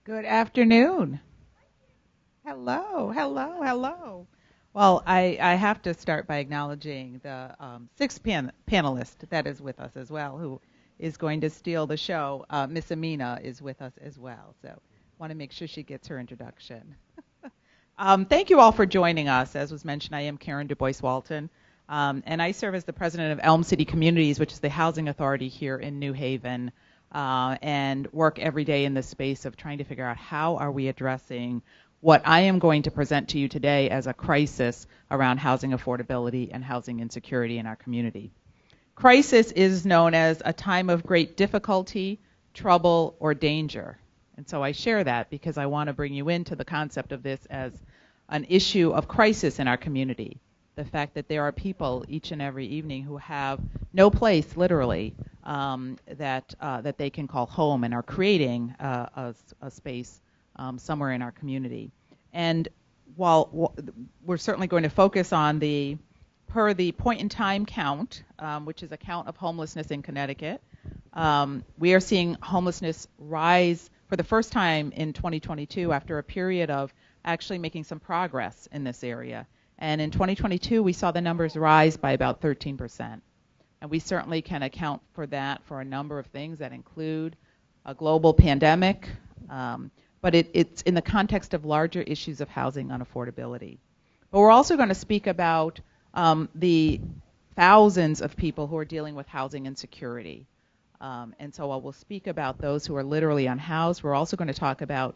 Good afternoon. Hello, hello, hello. Well, I have to start by acknowledging the sixth panelist that is with us as well, who is going to steal the show. Miss Amina is with us as well, so want to make sure she gets her introduction. Thank you all for joining us. As was mentioned, I am Karen DuBois-Walton, and I serve as the president of Elm City Communities, which is the housing authority here in New Haven, and work every day in the space of trying to figure out how are we addressing what I am going to present to you today as a crisis around housing affordability and housing insecurity in our community. Crisis is known as a time of great difficulty, trouble, or danger. And so I share that because I want to bring you into the concept of this as an issue of crisis in our community. The fact that there are people each and every evening who have no place, literally, that they can call home and are creating a space somewhere in our community. And while we're certainly going to focus on per the point in time count, which is a count of homelessness in Connecticut, we are seeing homelessness rise for the first time in 2022 after a period of actually making some progress in this area. And in 2022, we saw the numbers rise by about 13%. And we certainly can account for that for a number of things that include a global pandemic, but it's in the context of larger issues of housing unaffordability. But we're also going to speak about the thousands of people who are dealing with housing insecurity. And so while we'll speak about those who are literally unhoused, we're also going to talk about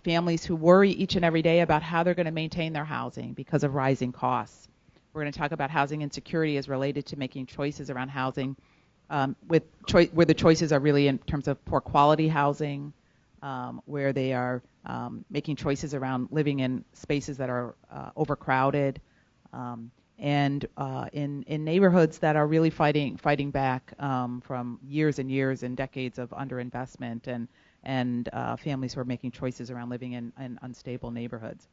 families who worry each and every day about how they're going to maintain their housing because of rising costs. We're going to talk about housing insecurity as related to making choices around housing, where the choices are really in terms of poor quality housing, where they are making choices around living in spaces that are overcrowded, and in neighborhoods that are really fighting back from years and years and decades of underinvestment and families who are making choices around living in unstable neighborhoods.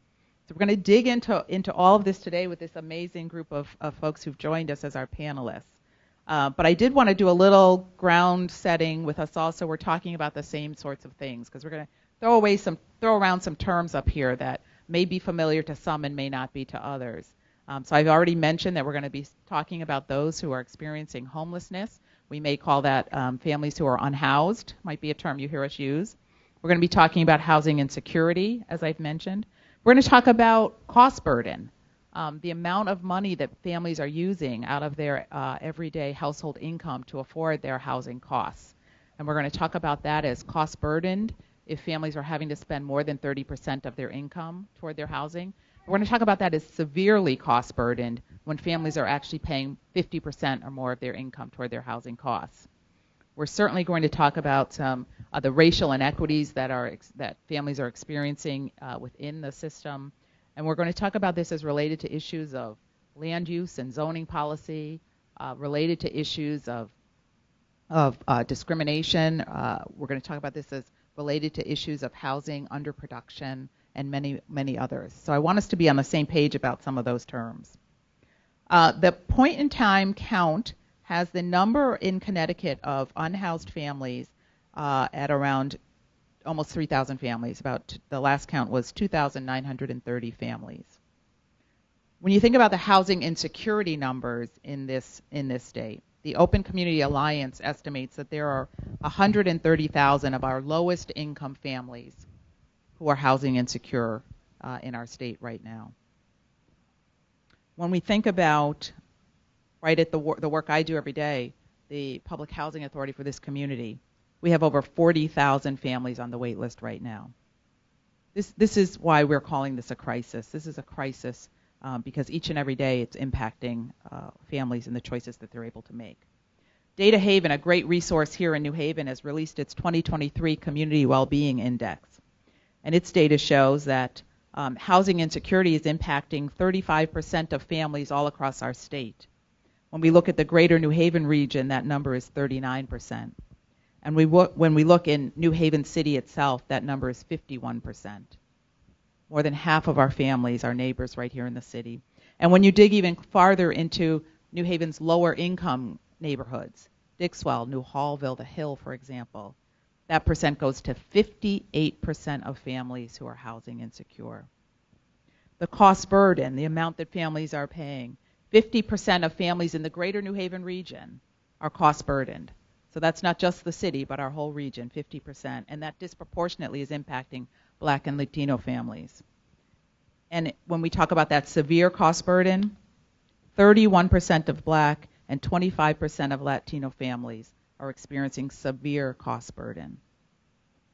So we're going to dig into all of this today with this amazing group of folks who've joined us as our panelists. But I did want to do a little ground setting with us all, so we're talking about the same sorts of things, because we're going to throw around some terms up here that may be familiar to some and may not be to others. So I've already mentioned that we're going to be talking about those who are experiencing homelessness. We may call that families who are unhoused, might be a term you hear us use. We're going to be talking about housing insecurity, as I've mentioned. We're going to talk about cost burden, the amount of money that families are using out of their everyday household income to afford their housing costs. And we're going to talk about that as cost burdened if families are having to spend more than 30% of their income toward their housing. We're going to talk about that as severely cost burdened when families are actually paying 50% or more of their income toward their housing costs. We're certainly going to talk about some the racial inequities that families are experiencing within the system. And we're going to talk about this as related to issues of land use and zoning policy, related to issues of discrimination. We're going to talk about this as related to issues of housing underproduction and many, many others. So I want us to be on the same page about some of those terms. The point in time count has the number in Connecticut of unhoused families at around almost 3,000 families. The last count was 2,930 families. When you think about the housing insecurity numbers in this state, the Open Community Alliance estimates that there are 130,000 of our lowest income families who are housing insecure in our state right now. When we think about at the work I do every day, the Public Housing Authority for this community, we have over 40,000 families on the wait list right now. This is why we're calling this a crisis. This is a crisis because each and every day it's impacting families and the choices that they're able to make. Data Haven, a great resource here in New Haven, has released its 2023 Community Wellbeing Index. And its data shows that housing insecurity is impacting 35% of families all across our state. When we look at the greater New Haven region, that number is 39%. And when we look in New Haven City itself, that number is 51%. More than half of our families are neighbors right here in the city. And when you dig even farther into New Haven's lower income neighborhoods, Dixwell, New Hallville, The Hill, for example, That percent goes to 58% of families who are housing insecure. The cost burden, the amount that families are paying, 50% of families in the greater New Haven region are cost burdened. So that's not just the city, but our whole region, 50%. And that disproportionately is impacting Black and Latino families. And when we talk about that severe cost burden, 31% of Black and 25% of Latino families are experiencing severe cost burden.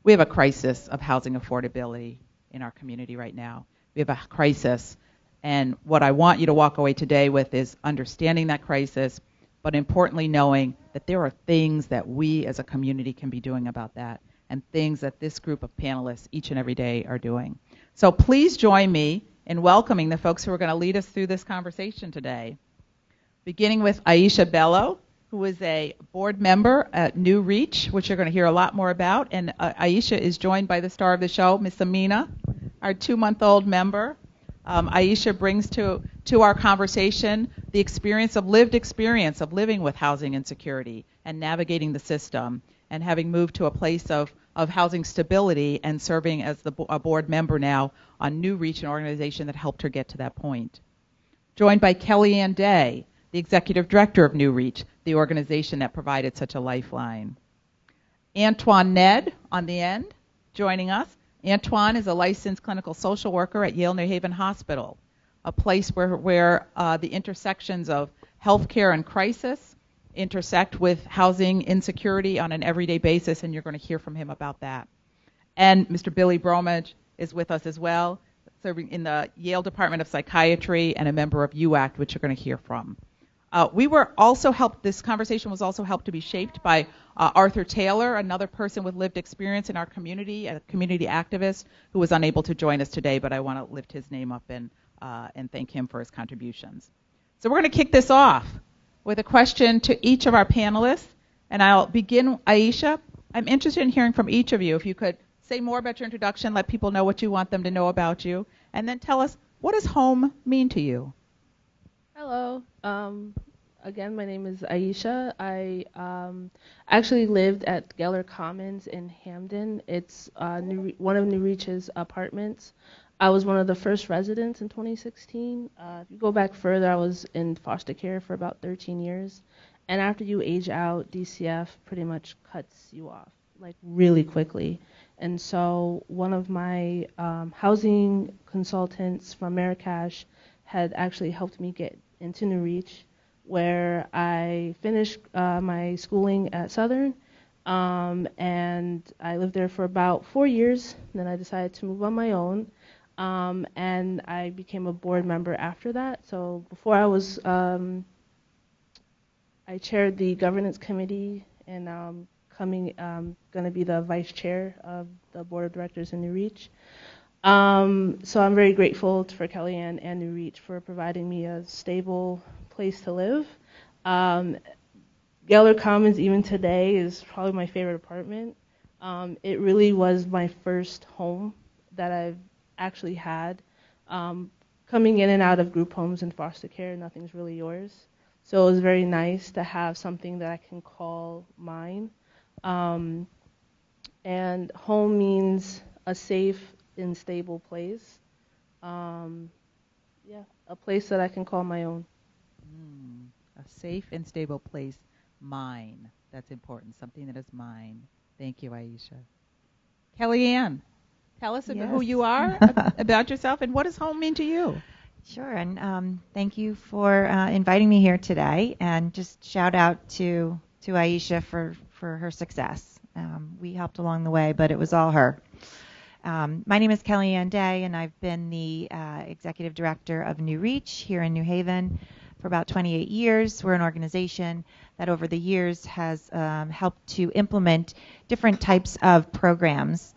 We have a crisis of housing affordability in our community right now. We have a crisis, and what I want you to walk away today with is understanding that crisis, but importantly knowing that there are things that we as a community can be doing about that, and things that this group of panelists each and every day are doing. So please join me in welcoming the folks who are going to lead us through this conversation today. Beginning with Aisha Bello, who is a board member at New Reach, which you're going to hear a lot more about. And Aisha is joined by the star of the show, Miss Amina, our 2-month-old member. Aisha brings to our conversation the lived experience of living with housing insecurity and navigating the system, and having moved to a place of housing stability and serving as a board member now on New Reach, an organization that helped her get to that point. Joined by Kellyann, the executive director of New Reach, the organization that provided such a lifeline. Antwan Nedd on the end, joining us. Antwan is a licensed clinical social worker at Yale New Haven Hospital, a place where the intersections of healthcare and crisis intersect with housing insecurity on an everyday basis, and you're going to hear from him about that. And Mr. Billy Bromage is with us as well, serving in the Yale Department of Psychiatry and a member of UACT, which you're going to hear from. This conversation was also helped to be shaped by Arthur Taylor, another person with lived experience in our community, a community activist who was unable to join us today, but I want to lift his name up and thank him for his contributions. So we're going to kick this off with a question to each of our panelists, and I'll begin, Aisha. I'm interested in hearing from each of you. If you could say more about your introduction, let people know what you want them to know about you, and then tell us, what does home mean to you? Hello. Again, my name is Aisha. I actually lived at Geller Commons in Hamden. It's one of New Reach's apartments. I was one of the first residents in 2016. If you go back further, I was in foster care for about 13 years. And after you age out, DCF pretty much cuts you off, like really quickly. And so one of my housing consultants from Marrakesh had actually helped me get into New Reach, where I finished my schooling at Southern, and I lived there for about 4 years. Then I decided to move on my own, and I became a board member after that. So before I was, I chaired the governance committee, and now I'm going to be the vice chair of the board of directors in New Reach. So I'm very grateful for Kellyann and New Reach for providing me a stable place to live. Geller Commons, even today, is probably my favorite apartment. It really was my first home that I've actually had. Coming in and out of group homes and foster care, nothing's really yours. So it was very nice to have something that I can call mine. And home means a safe and stable place. A place that I can call my own. A safe and stable place, mine. That's important, something that is mine. Thank you, Aisha. Kellyann, tell us about who you are, about yourself, and what does home mean to you? Sure, and thank you for inviting me here today, and just shout out to Aisha for her success. We helped along the way, but it was all her. My name is Kellyann Day, and I've been the executive director of New Reach here in New Haven for about 28 years. We're an organization that over the years has helped to implement different types of programs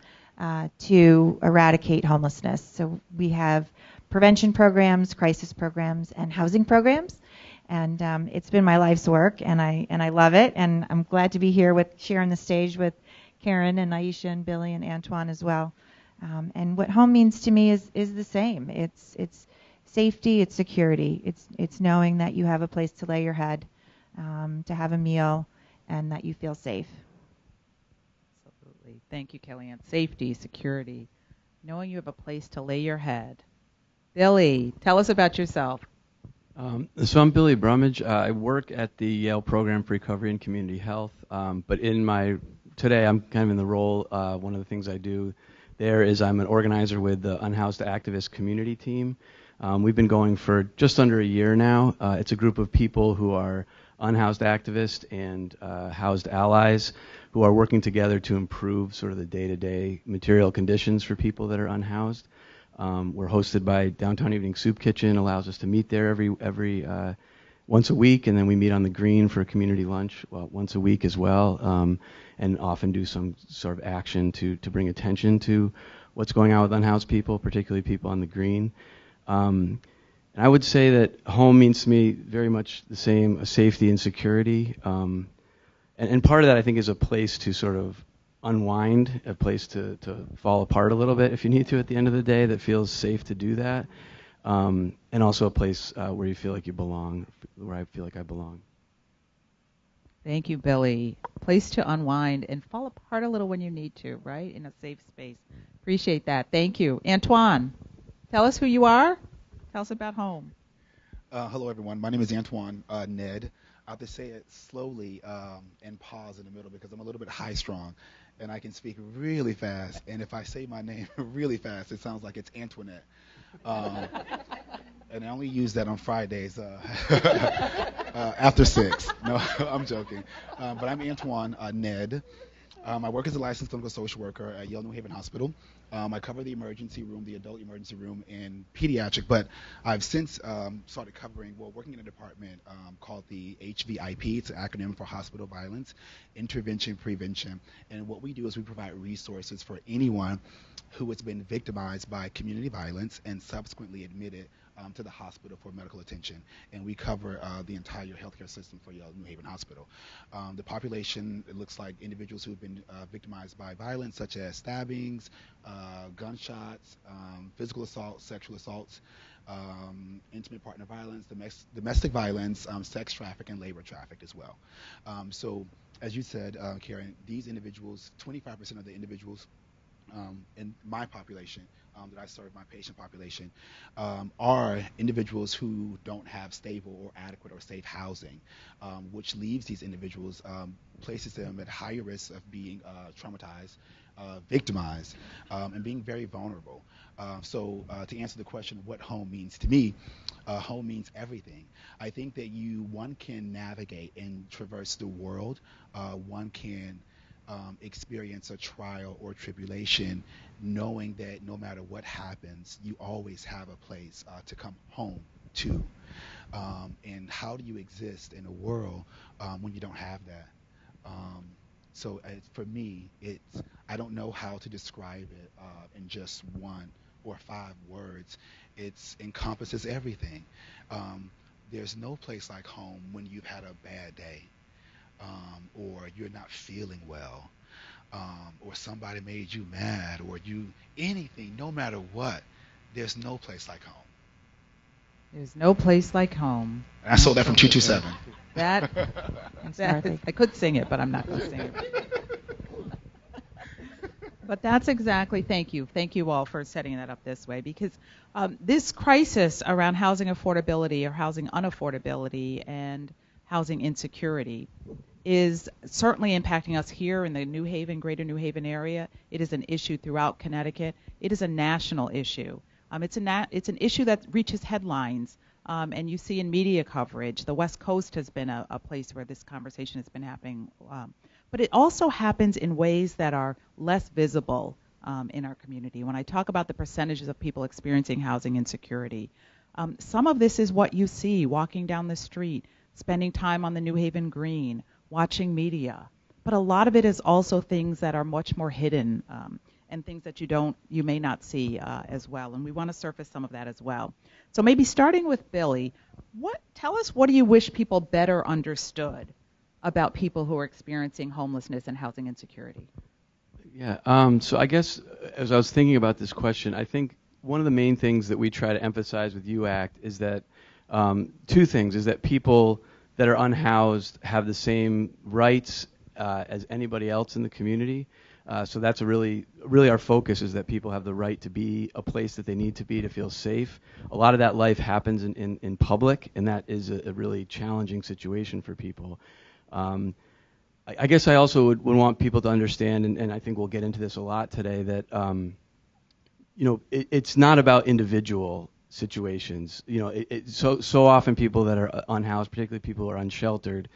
to eradicate homelessness. So we have prevention programs, crisis programs, and housing programs. And it's been my life's work, and I love it. And I'm glad to be here sharing the stage with Karen and Aisha and Billy and Antwan as well. And what home means to me is the same. It's safety, it's security, it's knowing that you have a place to lay your head, to have a meal, and that you feel safe. Absolutely. Thank you, Kellyann. Safety, security, knowing you have a place to lay your head. Billy, tell us about yourself. So I'm Billy Bromage. I work at the Yale Program for Recovery and Community Health. But today I'm kind of in the role, one of the things I do there is I'm an organizer with the Unhoused Activist Community Team. We've been going for just under a year now. It's a group of people who are unhoused activists and housed allies who are working together to improve sort of the day-to-day material conditions for people that are unhoused. We're hosted by Downtown Evening Soup Kitchen, allows us to meet there every once a week, and then we meet on the green for a community lunch once a week as well, and often do some sort of action to bring attention to what's going on with unhoused people, particularly people on the green. And I would say that home means to me very much the same, safety and security. And part of that, I think, is a place to sort of unwind, a place to fall apart a little bit if you need to at the end of the day that feels safe to do that. And also a place where you feel like you belong, where I feel like I belong. Thank you, Billy. Place to unwind and fall apart a little when you need to, right? In a safe space. Appreciate that. Thank you. Antwan, tell us who you are. Tell us about home. Hello, everyone. My name is Antwan Nedd. I have to say it slowly and pause in the middle because I'm a little bit high-strung, and I can speak really fast. And if I say my name really fast, it sounds like it's Antoinette. And I only use that on Fridays after 6. No, I'm joking. But I'm Antwan Nedd. I work as a licensed clinical social worker at Yale New Haven Hospital. I cover the emergency room, the adult emergency room, and pediatric, but I've since started working in a department called the HVIP. It's an acronym for Hospital Violence Intervention Prevention. And what we do is we provide resources for anyone who has been victimized by community violence and subsequently admitted to the hospital for medical attention. And we cover the entire healthcare system for Yale New Haven Hospital. The population, it looks like individuals who have been victimized by violence, such as stabbings, gunshots, physical assaults, sexual assaults, intimate partner violence, domestic violence, sex traffic, and labor traffic as well. So, as you said, Karen, these individuals, 25% of the individuals in my population that I serve, my patient population, are individuals who don't have stable or adequate or safe housing, which leaves these individuals, places them at higher risk of being traumatized, victimized, and being very vulnerable. So to answer the question of what home means to me, home means everything. I think that one can navigate and traverse the world, one can experience a trial or tribulation, knowing that no matter what happens, you always have a place to come home to. And how do you exist in a world when you don't have that? So for me, I don't know how to describe it in just 1 or 5 words. It encompasses everything. There's no place like home when you've had a bad day. Or you're not feeling well, or somebody made you mad, or anything, no matter what, there's no place like home. There's no place like home. And I stole that from 227. I could sing it, but I'm not going to sing it. But that's exactly, thank you. Thank you all for setting that up this way, because this crisis around housing affordability or housing unaffordability and housing insecurity is certainly impacting us here in the New Haven, greater New Haven area. It is an issue throughout Connecticut. It is a national issue. It's an issue that reaches headlines, and you see in media coverage. The West Coast has been a place where this conversation has been happening. But it also happens in ways that are less visible in our community. When I talk about the percentages of people experiencing housing insecurity, some of this is what you see walking down the street, spending time on the New Haven Green, watching media. But a lot of it is also things that are much more hidden and things that you may not see as well. And we want to surface some of that as well. So maybe starting with Billy, tell us, what do you wish people better understood about people who are experiencing homelessness and housing insecurity? Yeah, so I guess as I was thinking about this question, I think one of the main things that we try to emphasize with UACT is that 2 things, is that people that are unhoused have the same rights as anybody else in the community. So that's really our focus, is that people have the right to be a place that they need to be to feel safe. A lot of that life happens in public, and that is a really challenging situation for people. I guess I also would want people to understand, and I think we'll get into this a lot today, that it's not about individual situations. So often people that are unhoused, particularly people who are unsheltered,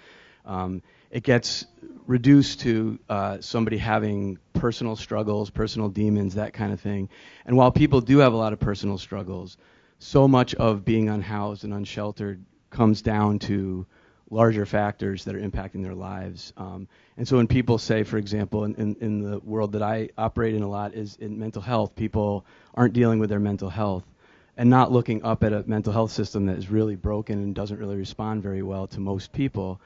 it gets reduced to somebody having personal struggles, personal demons, that kind of thing. And while people do have a lot of personal struggles, so much of being unhoused and unsheltered comes down to larger factors that are impacting their lives. And so when people say, for example, in the world that I operate in a lot, is in mental health, people aren't dealing with their mental health and not looking up at a mental health system that is really broken and doesn't really respond very well to most people.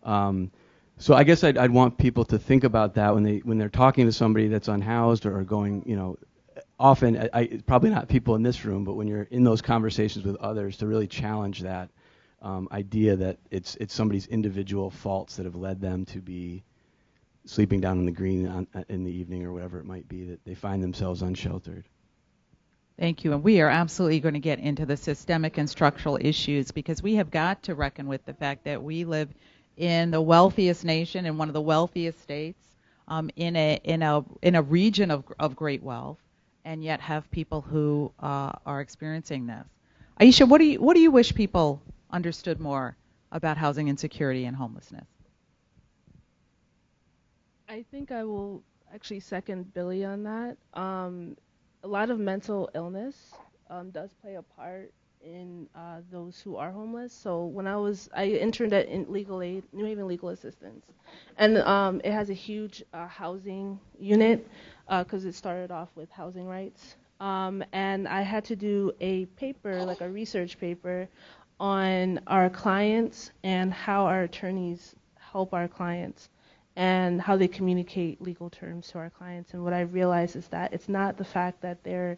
So I guess I'd want people to think about that when they're talking to somebody that's unhoused or going, often, probably not people in this room, but when you're in those conversations with others, to really challenge that idea that it's somebody's individual faults that have led them to be sleeping down on the green in the evening or whatever it might be, that they find themselves unsheltered. Thank you. And we are absolutely going to get into the systemic and structural issues, because we have got to reckon with the fact that we live in the wealthiest nation, in one of the wealthiest states, in a region of great wealth, and yet have people who are experiencing this. Aisha, what do you wish people understood more about housing insecurity and homelessness? I think I will actually second Billy on that. A lot of mental illness does play a part in those who are homeless. So when I interned at Legal Aid, New Haven Legal Assistance, and it has a huge housing unit because it started off with housing rights. And I had to do a paper, like a research paper, on our clients and how our attorneys help our clients and how they communicate legal terms to our clients. And what I realized is that it's not the fact that they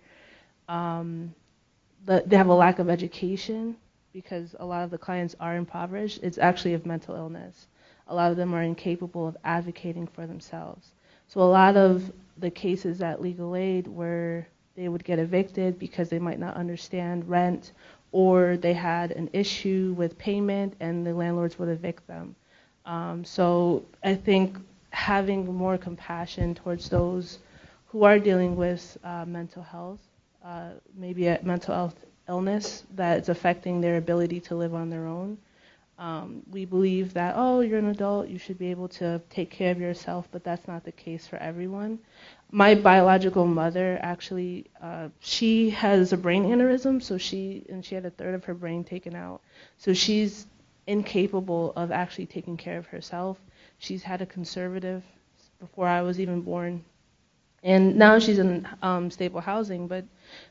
have a lack of education, because a lot of the clients are impoverished. It's actually of mental illness. A lot of them are incapable of advocating for themselves. So a lot of the cases at Legal Aid where they would get evicted because they might not understand rent, or they had an issue with payment and the landlords would evict them. So I think having more compassion towards those who are dealing with mental health, maybe a mental health illness that is affecting their ability to live on their own. We believe that, you're an adult, you should be able to take care of yourself, but that's not the case for everyone. My biological mother, actually, she has a brain aneurysm, so she had a third of her brain taken out. So she's incapable of actually taking care of herself. She's had a conservative before I was even born. And now she's in stable housing, but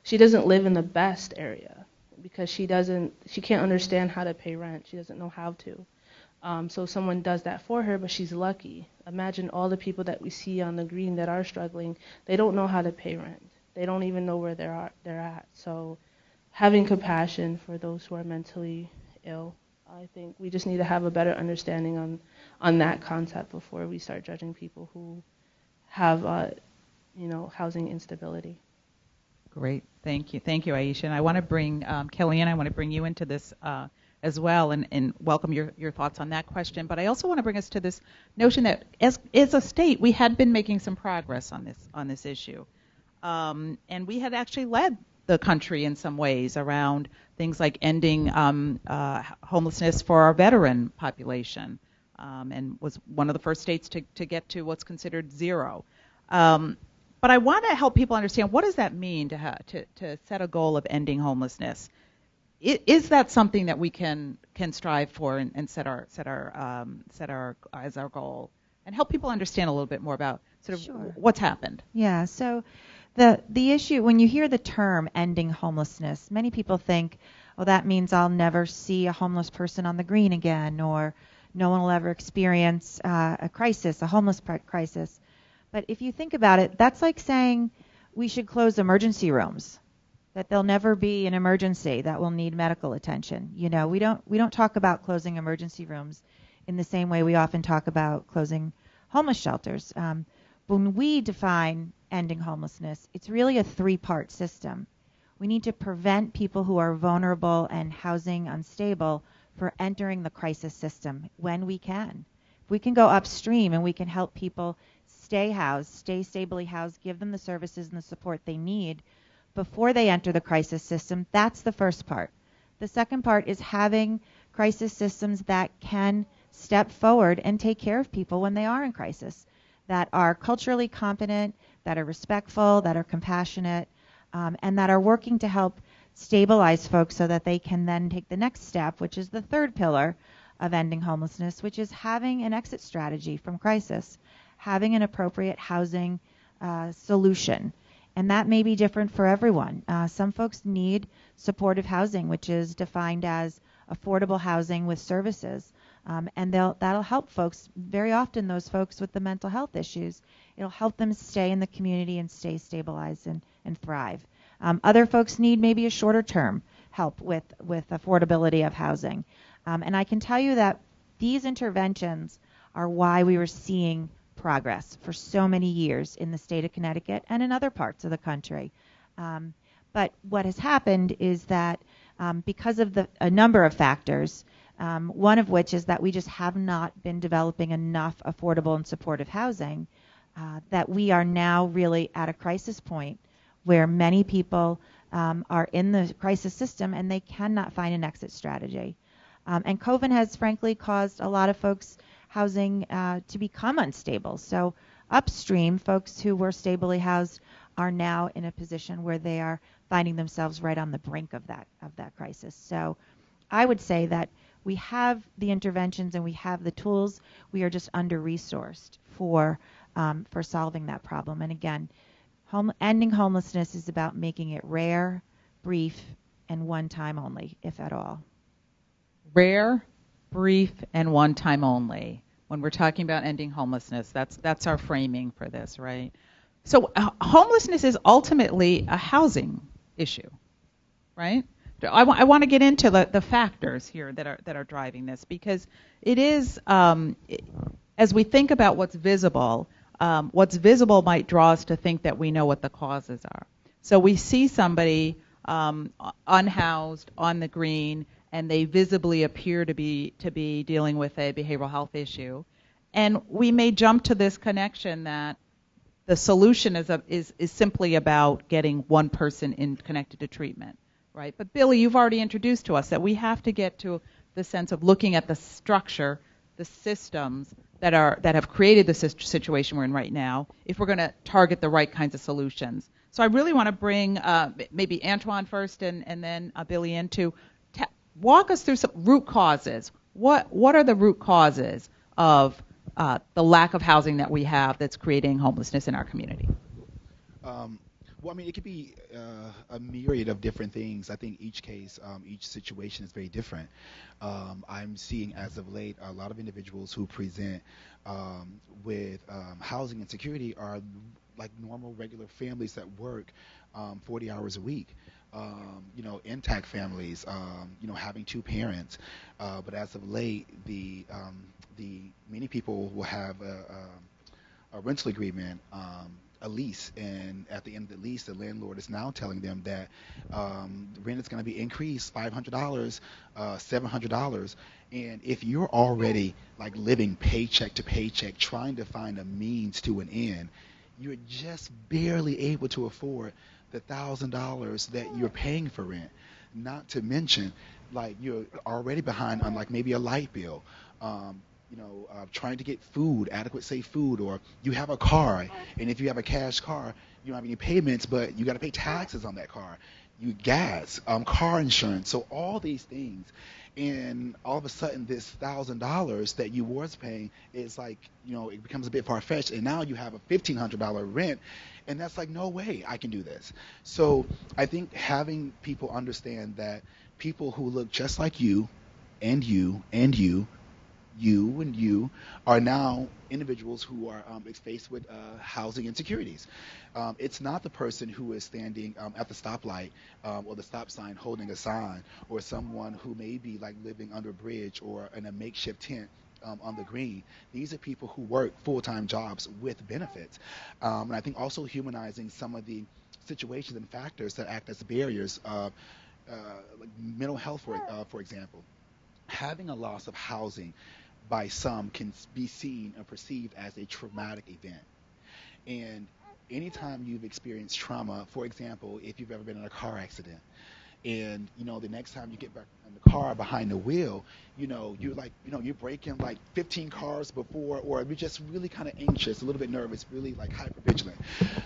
she doesn't live in the best area because she can't understand how to pay rent. She doesn't know how to. So someone does that for her, but she's lucky. Imagine all the people that we see on the green that are struggling. They don't know how to pay rent. They don't even know where they're at. So having compassion for those who are mentally ill, I think we just need to have a better understanding on that concept before we start judging people who have housing instability. Great, thank you, Aisha. And I want to bring Kellyann. I want to bring you into this as well, and welcome your thoughts on that question. But I also want to bring us to this notion that as a state, we had been making some progress on this issue, and we had actually led the country in some ways around things like ending homelessness for our veteran population, and was one of the first states to get to what's considered zero. But I want to help people understand, what does that mean to set a goal of ending homelessness? Is that something that we can strive for and set as our goal, and help people understand a little bit more about sort of Sure. what's happened? Yeah, so the issue, when you hear the term ending homelessness, many people think, oh, that means I'll never see a homeless person on the green again, or no one will ever experience a homeless crisis. But if you think about it, that's like saying we should close emergency rooms, that there'll never be an emergency that will need medical attention. We don't talk about closing emergency rooms in the same way we often talk about closing homeless shelters. when we define ending homelessness, it's really a three-part system. We need to prevent people who are vulnerable and housing unstable for entering the crisis system when we can. If we can go upstream and we can help people stay housed, stay stably housed, give them the services and the support they need before they enter the crisis system, that's the first part. The second part is having crisis systems that can step forward and take care of people when they are in crisis, that are culturally competent, that are respectful, that are compassionate, and that are working to help stabilize folks so that they can then take the next step, which is the third pillar of ending homelessness, which is having an exit strategy from crisis, having an appropriate housing solution. And that may be different for everyone. Some folks need supportive housing, which is defined as affordable housing with services. And that'll help folks, very often those folks with the mental health issues. It'll help them stay in the community and stay stabilized and thrive. Other folks need maybe a shorter term help with affordability of housing. And I can tell you that these interventions are why we were seeing progress for so many years in the state of Connecticut and in other parts of the country. But what has happened is that because of a number of factors, one of which is that we just have not been developing enough affordable and supportive housing, that we are now really at a crisis point where many people are in the crisis system and they cannot find an exit strategy. And COVID has frankly caused a lot of folks' housing to become unstable. So upstream, folks who were stably housed are now in a position where they are finding themselves right on the brink of that crisis. So I would say that we have the interventions and we have the tools. We are just under-resourced for solving that problem. And again, ending homelessness is about making it rare, brief, and one time only, if at all. Rare, brief, and one time only. When we're talking about ending homelessness, that's our framing for this, right? So homelessness is ultimately a housing issue, right? I want to get into the factors here that are driving this, because it is, as we think about what's visible might draw us to think that we know what the causes are. So we see somebody unhoused on the green, and they visibly appear to be dealing with a behavioral health issue, and we may jump to this connection that the solution is simply about getting one person connected to treatment, right? But Billy, you've already introduced to us that we have to get to the sense of looking at the structure, the systems that have created the situation we're in right now, if we're going to target the right kinds of solutions. So I really want to bring maybe Antwan first, and then Billy in to walk us through some root causes. What are the root causes of the lack of housing that we have that's creating homelessness in our community? Well, I mean, it could be a myriad of different things. I think each case, each situation is very different. I'm seeing as of late a lot of individuals who present with housing insecurity are like normal, regular families that work 40 hours a week. Intact families, having two parents. But as of late, the many people will have a rental agreement, a lease, and at the end of the lease, the landlord is now telling them that the rent is going to be increased $500, $700, and if you're already like living paycheck to paycheck, trying to find a means to an end, you're just barely able to afford the $1,000 that you're paying for rent. Not to mention, like, you're already behind on like maybe a light bill. Trying to get food, adequate safe food, or you have a car, and if you have a cash car, you don't have any payments, but you got to pay taxes on that car, gas, car insurance, so all these things, and all of a sudden this $1,000 that you was paying is like, it becomes a bit far-fetched, and now you have a $1,500 rent, and that's like, no way I can do this. So I think having people understand that people who look just like you and you and you and you are now individuals who are faced with housing insecurities. It's not the person who is standing at the stoplight or the stop sign holding a sign, or someone who may be like living under a bridge or in a makeshift tent on the green. These are people who work full-time jobs with benefits. And I think also humanizing some of the situations and factors that act as barriers, like mental health, for example. Having a loss of housing by some can be seen and perceived as a traumatic event. And anytime you've experienced trauma, for example, if you've ever been in a car accident, and the next time you get back in the car behind the wheel, you're like, you're braking like 15 cars before, or you're just really kind of anxious, a little bit nervous, really like hyper vigilant.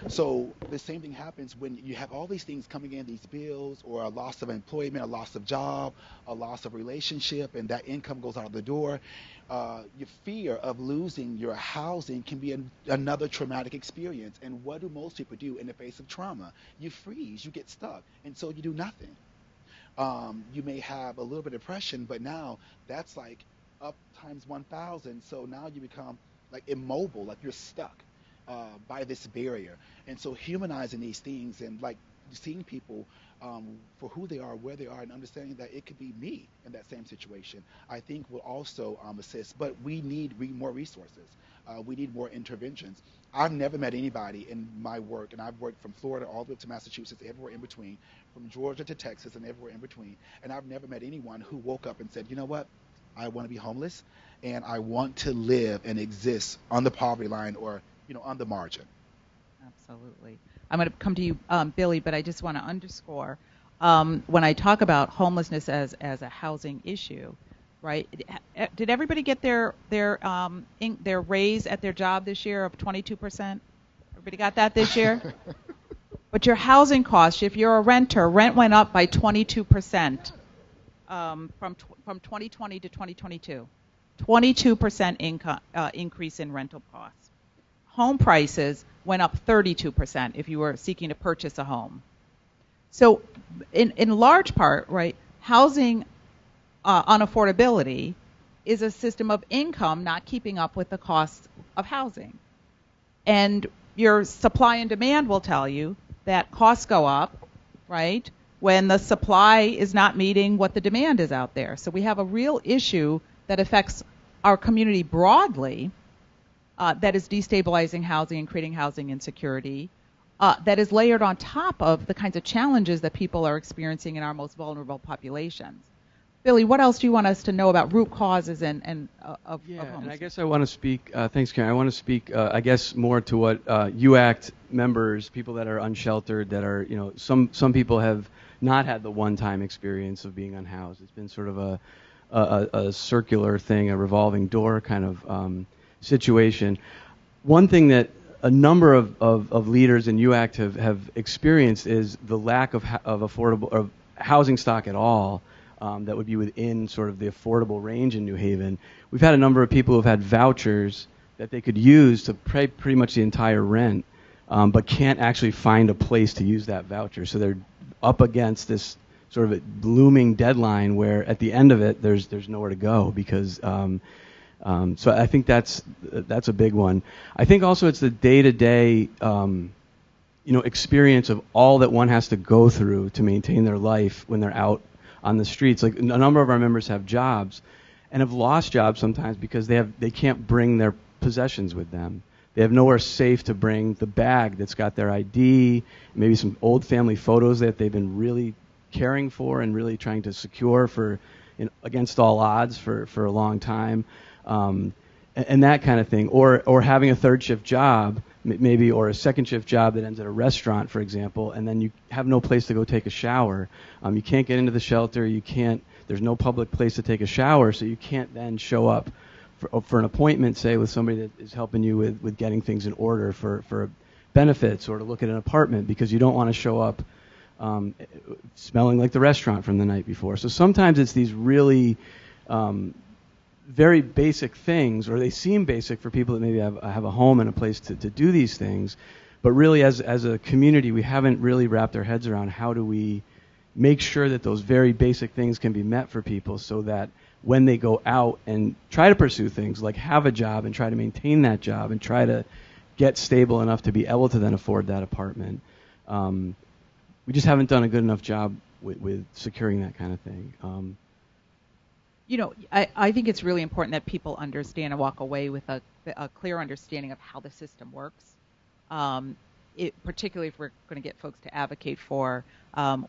So the same thing happens when you have all these things coming in, these bills, or a loss of employment, a loss of job, a loss of relationship, and that income goes out the door. Your fear of losing your housing can be another traumatic experience. And what do most people do in the face of trauma? You freeze, you get stuck, and so you do nothing. You may have a little bit of depression, but now that's like up times 1,000. So now you become like immobile, like you're stuck by this barrier. And so humanizing these things and like seeing people for who they are, where they are, and understanding that it could be me in that same situation, I think will also assist. But we need more resources. We need more interventions. I've never met anybody in my work, and I've worked from Florida all the way up to Massachusetts, everywhere in between, from Georgia to Texas and everywhere in between, and I've never met anyone who woke up and said, you know what, I want to be homeless, and I want to live and exist on the poverty line or, on the margin. Absolutely. I'm going to come to you, Billy, but I just want to underscore, when I talk about homelessness as a housing issue, right? Did everybody get their raise at their job this year of 22%? Everybody got that this year? But your housing costs, if you're a renter, rent went up by 22% from 2020 to 2022. 22% increase in rental costs. Home prices went up 32% if you were seeking to purchase a home. So in large part, right, housing unaffordability is a system of income not keeping up with the costs of housing. And your supply and demand will tell you that costs go up, right, when the supply is not meeting what the demand is out there. So we have a real issue that affects our community broadly, that is destabilizing housing and creating housing insecurity, that is layered on top of the kinds of challenges that people are experiencing in our most vulnerable populations. Billy, what else do you want us to know about root causes of homelessness? And I guess I want to speak, thanks Karen, I want to speak, I guess, more to what UACT members, people that are unsheltered, that are, some people have not had the one-time experience of being unhoused. It's been sort of a circular thing, a revolving door kind of situation. One thing that a number of leaders in UACT have experienced is the lack of affordable or housing stock at all. That would be within sort of the affordable range in New Haven. We've had a number of people who have had vouchers that they could use to pay pretty much the entire rent, but can't actually find a place to use that voucher. So they're up against this sort of looming deadline where at the end of it, there's nowhere to go because. So I think that's a big one. I think also it's the day-to-day, experience of all that one has to go through to maintain their life when they're out on the streets. Like a number of our members have jobs and have lost jobs sometimes because they can't bring their possessions with them. They have nowhere safe to bring the bag that's got their ID, maybe some old family photos that they've been really caring for and really trying to secure for against all odds for a long time. And that kind of thing, or having a third shift job, maybe, or a second shift job that ends at a restaurant, for example, and then you have no place to go take a shower. You can't get into the shelter. There's no public place to take a shower, so you can't then show up for an appointment, say, with somebody that is helping you with getting things in order for benefits or to look at an apartment because you don't want to show up smelling like the restaurant from the night before. So sometimes it's these really very basic things, or they seem basic for people that maybe have a home and a place to do these things, but really as a community we haven't really wrapped our heads around how do we make sure that those very basic things can be met for people so that when they go out and try to pursue things like have a job and try to maintain that job and try to get stable enough to be able to then afford that apartment, we just haven't done a good enough job with securing that kind of thing. I think it's really important that people understand and walk away with a clear understanding of how the system works. Particularly if we're going to get folks to advocate for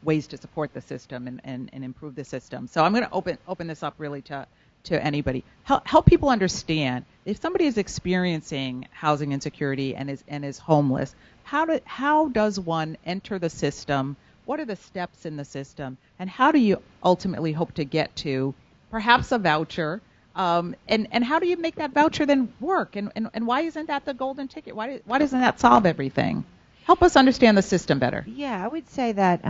ways to support the system and improve the system. So I'm going to open this up really to anybody. Help people understand if somebody is experiencing housing insecurity and is homeless. How does one enter the system? What are the steps in the system, and how do you ultimately hope to get to perhaps a voucher? And how do you make that voucher then work? And why isn't that the golden ticket? Why doesn't that solve everything? Help us understand the system better. Yeah, I would say that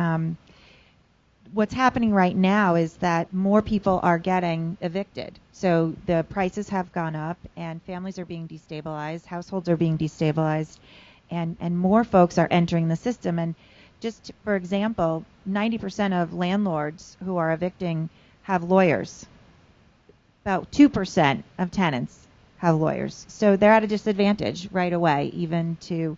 what's happening right now is that more people are getting evicted. So the prices have gone up, and families are being destabilized, households are being destabilized, and more folks are entering the system. And just for example, 90% of landlords who are evicting have lawyers. About 2% of tenants have lawyers. So they're at a disadvantage right away, even to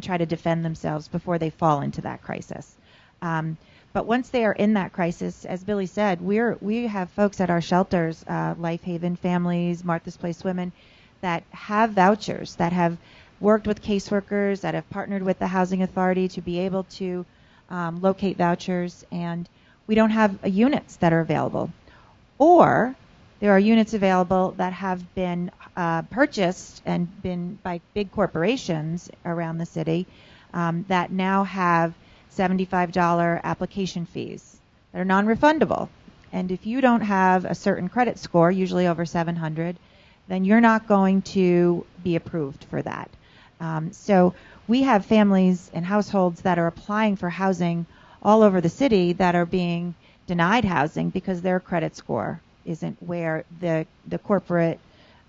try to defend themselves before they fall into that crisis. But once they are in that crisis, as Billy said, we have folks at our shelters, Life Haven families, Martha's Place Women, that have vouchers, that have worked with caseworkers, that have partnered with the Housing Authority to be able to locate vouchers, and we don't have units that are available. Or there are units available that have been purchased and been by big corporations around the city that now have $75 application fees that are non-refundable. And if you don't have a certain credit score, usually over 700, then you're not going to be approved for that. So we have families and households that are applying for housing all over the city that are being denied housing because their credit score isn't where the corporate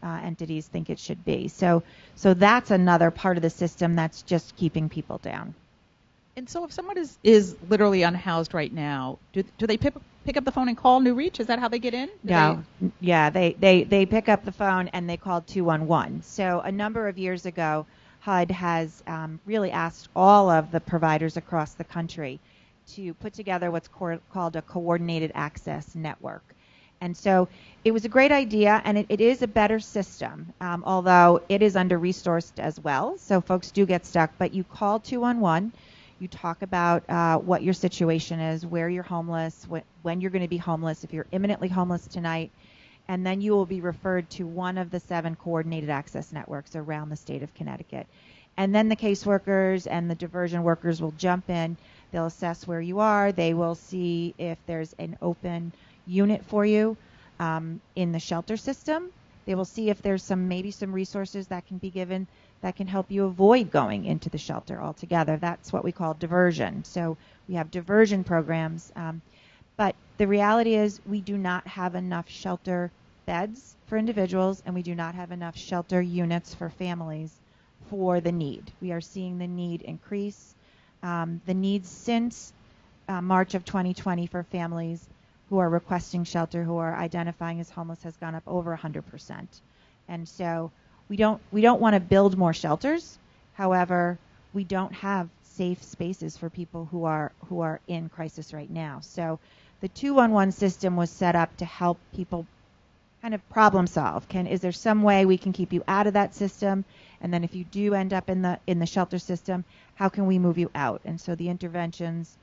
entities think it should be. So that's another part of the system that's just keeping people down. And so if someone is literally unhoused right now, do they pick up the phone and call New Reach? Is that how they get in? Yeah, they pick up the phone and they call 211. So a number of years ago, HUD has really asked all of the providers across the country to put together what's called a coordinated access network. And so it was a great idea, and it is a better system, although it is under-resourced as well. So folks do get stuck, but you call 211. You talk about what your situation is, where you're homeless, when you're going to be homeless, if you're imminently homeless tonight, and then you will be referred to one of the 7 coordinated access networks around the state of Connecticut. And then the caseworkers and the diversion workers will jump in. They'll assess where you are. They will see if there's an open unit for you in the shelter system. They will see if there's maybe some resources that can be given that can help you avoid going into the shelter altogether. That's what we call diversion. So we have diversion programs. But the reality is we do not have enough shelter beds for individuals, and we do not have enough shelter units for families for the need. We are seeing the need increase. The needs since March of 2020 for families who are requesting shelter, who are identifying as homeless, has gone up over 100%. And so we don't want to build more shelters. However, we don't have safe spaces for people who are in crisis right now. So the 211 system was set up to help people kind of problem solve. Is there some way we can keep you out of that system? And then if you do end up in the shelter system, how can we move you out? And so the interventions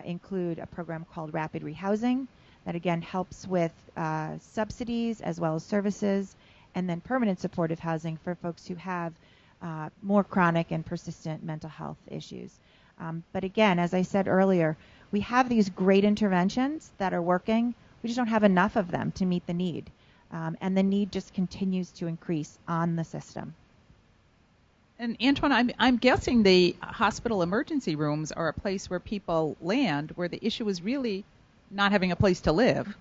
include a program called Rapid Rehousing that again helps with subsidies as well as services, and then permanent supportive housing for folks who have more chronic and persistent mental health issues. But again, as I said earlier, we have these great interventions that are working. We just don't have enough of them to meet the need. And the need just continues to increase on the system. And Antwan, I'm guessing the hospital emergency rooms are a place where people land where the issue is really not having a place to live,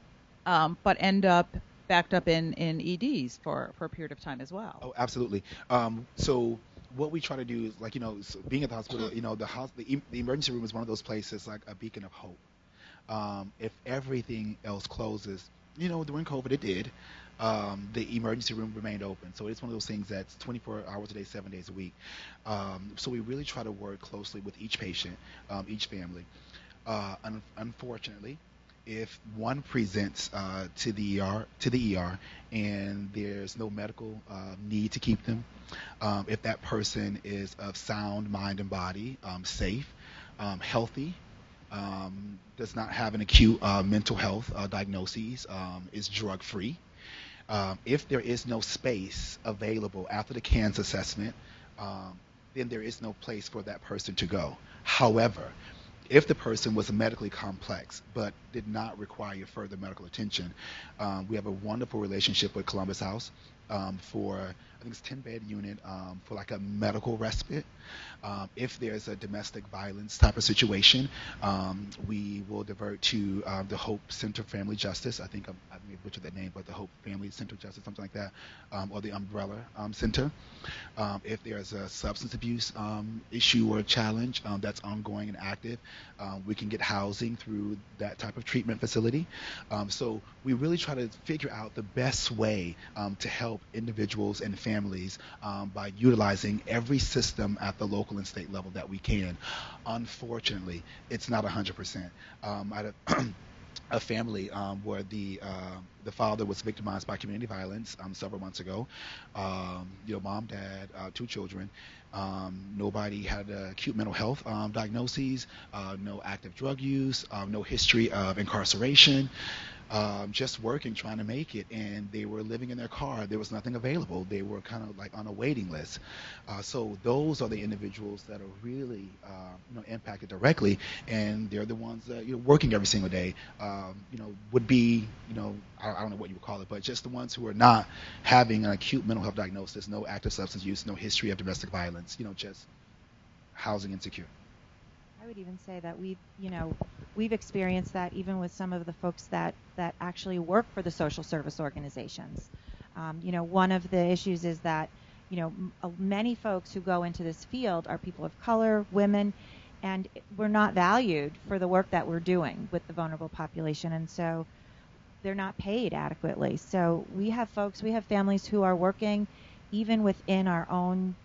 but end up backed up in EDs for a period of time as well. Oh, absolutely. So what we try to do is, like, so being at the hospital, the emergency room is one of those places like a beacon of hope. If everything else closes, during COVID it did, the emergency room remained open. So it's one of those things that's 24 hours a day, 7 days a week. So we really try to work closely with each patient, each family. Unfortunately, if one presents to the ER and there's no medical need to keep them, if that person is of sound mind and body, safe, healthy, does not have an acute mental health diagnosis, is drug free. If there is no space available after the CANS assessment, then there is no place for that person to go. However, if the person was medically complex but did not require further medical attention, we have a wonderful relationship with Columbus House for, I think it's 10-bed unit for like a medical respite. If there's a domestic violence type of situation, we will divert to the Hope Center Family Justice. I think I may have butchered that name, but the Hope Family Center Justice, something like that, or the Umbrella Center. If there's a substance abuse issue or challenge that's ongoing and active, we can get housing through that type of treatment facility. So we really try to figure out the best way to help individuals and families by utilizing every system at the local and state level that we can. Unfortunately, it's not 100%. I had a family where the father was victimized by community violence several months ago. Mom, dad, two children. Nobody had acute mental health diagnoses, no active drug use, no history of incarceration. Just working, trying to make it, and they were living in their car. There was nothing available. They were kind of like on a waiting list. So those are the individuals that are really, impacted directly, and they're the ones that working every single day. Would be, I don't know what you would call it, but just the ones who are not having an acute mental health diagnosis, no active substance use, no history of domestic violence. Just housing insecure. I would even say that we've experienced that even with some of the folks that actually work for the social service organizations. One of the issues is that, many folks who go into this field are people of color, women, and we're not valued for the work that we're doing with the vulnerable population, and so they're not paid adequately. So we have families who are working even within our own,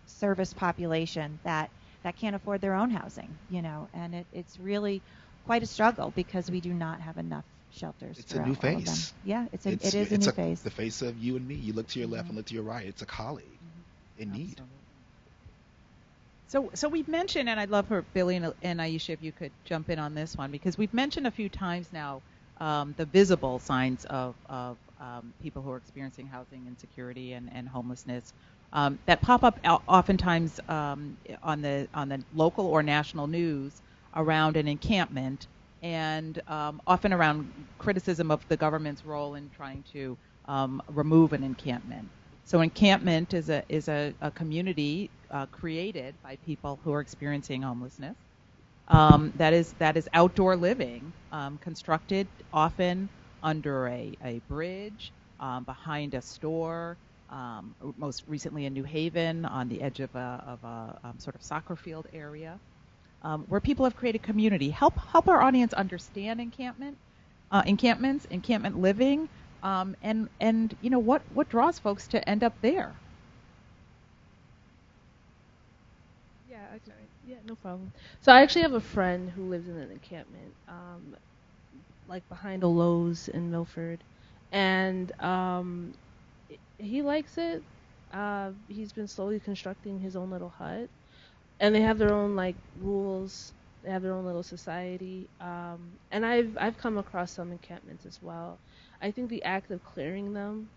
service population that can't afford their own housing, and it's really quite a struggle because we do not have enough shelters. It's a new face. Yeah, it is a new face. The face of you and me. You look to your left and look to your right. It's a colleague in need. So we've mentioned, and I'd love for Billy and Aisha if you could jump in on this one, because we've mentioned a few times now the visible signs of people who are experiencing housing insecurity and homelessness. That pop up oftentimes on the local or national news around an encampment, and often around criticism of the government's role in trying to remove an encampment. So encampment is a community created by people who are experiencing homelessness. That is outdoor living, constructed often under a bridge, behind a store. Most recently in New Haven, on the edge of a sort of soccer field area, where people have created community. Help our audience understand encampment living, and what draws folks to end up there. Yeah, no problem. So I actually have a friend who lives in an encampment, like behind a Lowe's in Milford, and he likes it. He's been slowly constructing his own little hut, and they have their own rules. They have their own little society, and I've come across some encampments as well. I think the act of clearing them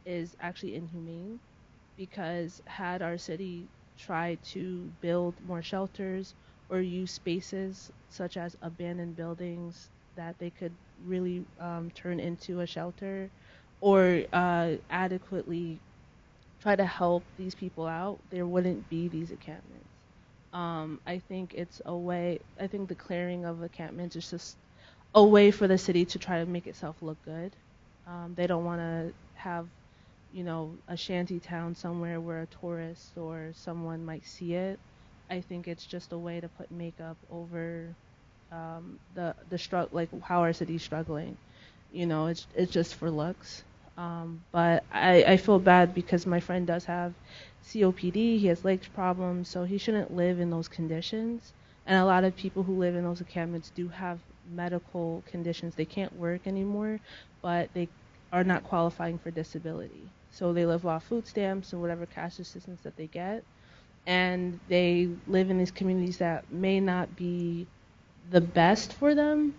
is actually inhumane, because had our city tried to build more shelters or use spaces such as abandoned buildings that they could really turn into a shelter, or adequately try to help these people out, there wouldn't be these encampments. I think the clearing of encampments is just a way for the city to try to make itself look good. They don't want to have, a shanty town somewhere where a tourist or someone might see it. I think it's just a way to put makeup over the struggle, how our city's struggling. It's just for looks. But I feel bad because my friend does have COPD. He has leg problems, so he shouldn't live in those conditions. And a lot of people who live in those encampments do have medical conditions. They can't work anymore, but they are not qualifying for disability. So they live off food stamps or whatever cash assistance that they get. And they live in these communities that may not be the best for them,